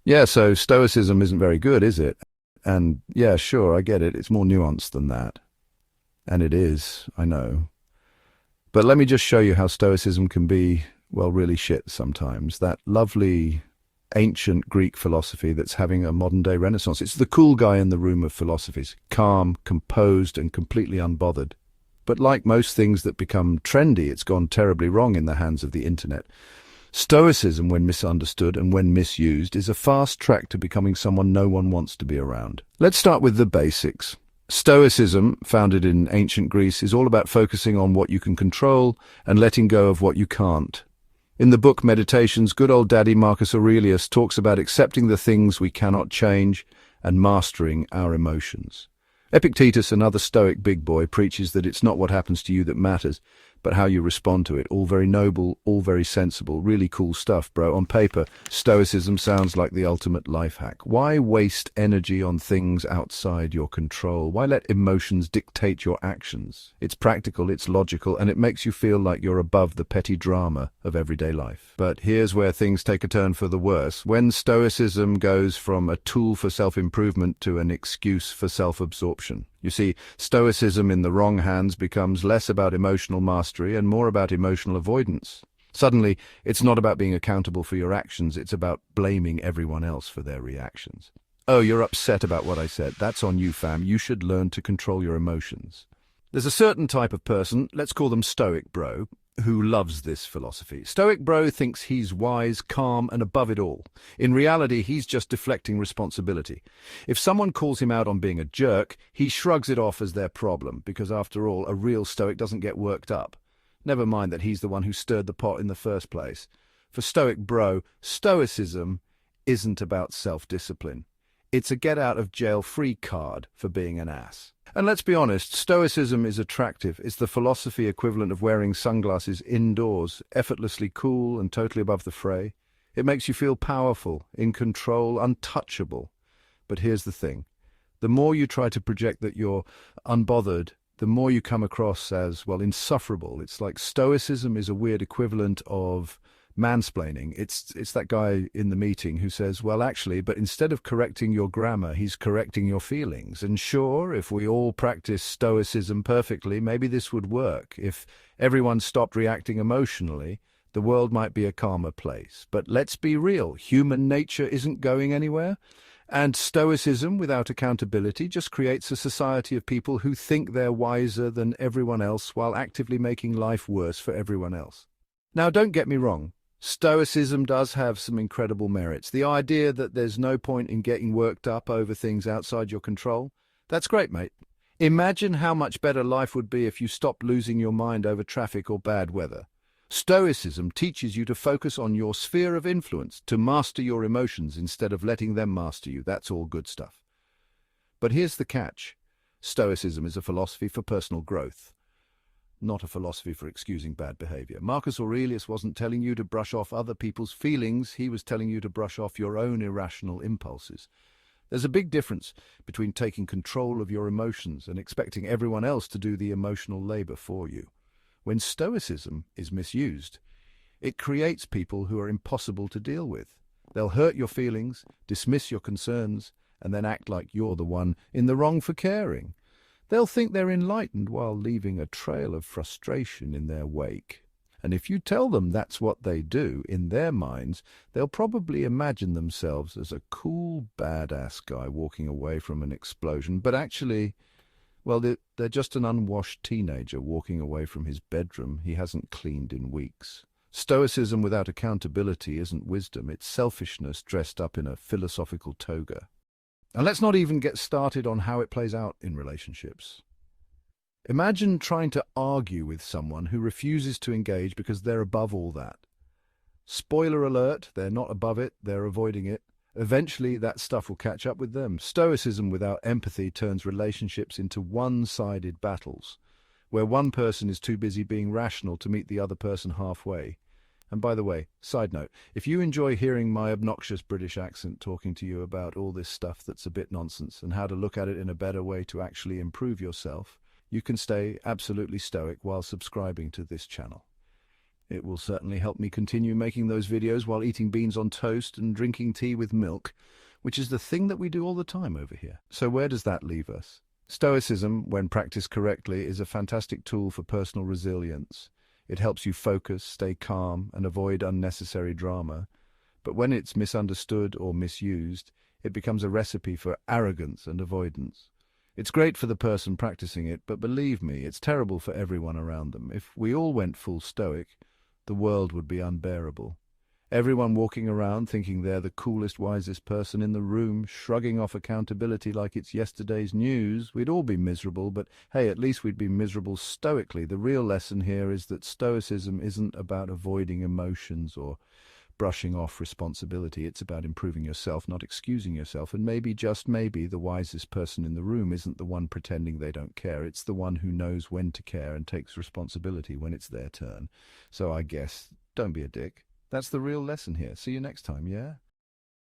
Yeah, so Stoicism isn't very good, is it? And yeah, sure, I get it. It's more nuanced than that. And it is, I know. But let me just show you how Stoicism can be, well, really shit sometimes. That lovely ancient Greek philosophy that's having a modern day renaissance. It's the cool guy in the room of philosophies, calm, composed, and completely unbothered. But like most things that become trendy, it's gone terribly wrong in the hands of the internet. Stoicism, when misunderstood and when misused, is a fast track to becoming someone no one wants to be around. Let's start with the basics. Stoicism, founded in ancient Greece, is all about focusing on what you can control and letting go of what you can't. In the book Meditations, good old daddy Marcus Aurelius talks about accepting the things we cannot change and mastering our emotions. Epictetus, another Stoic big boy, preaches that it's not what happens to you that matters, but how you respond to it. All very noble, all very sensible, really cool stuff, bro. On paper, Stoicism sounds like the ultimate life hack. Why waste energy on things outside your control? Why let emotions dictate your actions? It's practical, it's logical, and it makes you feel like you're above the petty drama of everyday life. But here's where things take a turn for the worse. When Stoicism goes from a tool for self-improvement to an excuse for self-absorption. You see, Stoicism in the wrong hands becomes less about emotional mastery and more about emotional avoidance. Suddenly, it's not about being accountable for your actions, it's about blaming everyone else for their reactions. Oh, you're upset about what I said. That's on you, fam. You should learn to control your emotions. There's a certain type of person, let's call them Stoic Bro, who loves this philosophy. Stoic Bro thinks he's wise, calm, and above it all. In reality, he's just deflecting responsibility. If someone calls him out on being a jerk, he shrugs it off as their problem, because after all, a real Stoic doesn't get worked up. Never mind that he's the one who stirred the pot in the first place. For Stoic Bro, Stoicism isn't about self-discipline. It's a get-out-of-jail-free card for being an ass. And let's be honest, Stoicism is attractive. It's the philosophy equivalent of wearing sunglasses indoors, effortlessly cool and totally above the fray. It makes you feel powerful, in control, untouchable. But here's the thing. The more you try to project that you're unbothered, the more you come across as, well, insufferable. It's like Stoicism is a weird equivalent of mansplaining. It's that guy in the meeting who says, well, actually, but instead of correcting your grammar, he's correcting your feelings. And sure, if we all practice Stoicism perfectly, maybe this would work. If everyone stopped reacting emotionally, the world might be a calmer place. But let's be real, human nature isn't going anywhere. And Stoicism without accountability just creates a society of people who think they're wiser than everyone else while actively making life worse for everyone else. Now, don't get me wrong. Stoicism does have some incredible merits. The idea that there's no point in getting worked up over things outside your control, that's great, mate. Imagine how much better life would be if you stopped losing your mind over traffic or bad weather. Stoicism teaches you to focus on your sphere of influence, to master your emotions instead of letting them master you. That's all good stuff. But here's the catch. Stoicism is a philosophy for personal growth, not a philosophy for excusing bad behavior. Marcus Aurelius wasn't telling you to brush off other people's feelings, he was telling you to brush off your own irrational impulses. There's a big difference between taking control of your emotions and expecting everyone else to do the emotional labor for you. When Stoicism is misused, it creates people who are impossible to deal with. They'll hurt your feelings, dismiss your concerns, and then act like you're the one in the wrong for caring. They'll think they're enlightened while leaving a trail of frustration in their wake. And if you tell them that's what they do, in their minds, they'll probably imagine themselves as a cool, badass guy walking away from an explosion, but actually, well, they're just an unwashed teenager walking away from his bedroom he hasn't cleaned in weeks. Stoicism without accountability isn't wisdom, it's selfishness dressed up in a philosophical toga. And let's not even get started on how it plays out in relationships. Imagine trying to argue with someone who refuses to engage because they're above all that. Spoiler alert, they're not above it, they're avoiding it. Eventually, that stuff will catch up with them. Stoicism without empathy turns relationships into one-sided battles, where one person is too busy being rational to meet the other person halfway. And by the way, side note, if you enjoy hearing my obnoxious British accent talking to you about all this stuff that's a bit nonsense and how to look at it in a better way to actually improve yourself, you can stay absolutely stoic while subscribing to this channel. It will certainly help me continue making those videos while eating beans on toast and drinking tea with milk, which is the thing that we do all the time over here. So where does that leave us? Stoicism, when practiced correctly, is a fantastic tool for personal resilience. It helps you focus, stay calm, and avoid unnecessary drama. But when it's misunderstood or misused, it becomes a recipe for arrogance and avoidance. It's great for the person practicing it, but believe me, it's terrible for everyone around them. If we all went full Stoic, the world would be unbearable. Everyone walking around thinking they're the coolest, wisest person in the room, shrugging off accountability like it's yesterday's news. We'd all be miserable, but hey, at least we'd be miserable stoically. The real lesson here is that Stoicism isn't about avoiding emotions or brushing off responsibility. It's about improving yourself, not excusing yourself. And maybe, just maybe, the wisest person in the room isn't the one pretending they don't care. It's the one who knows when to care and takes responsibility when it's their turn. So I guess, don't be a dick. That's the real lesson here. See you next time, yeah?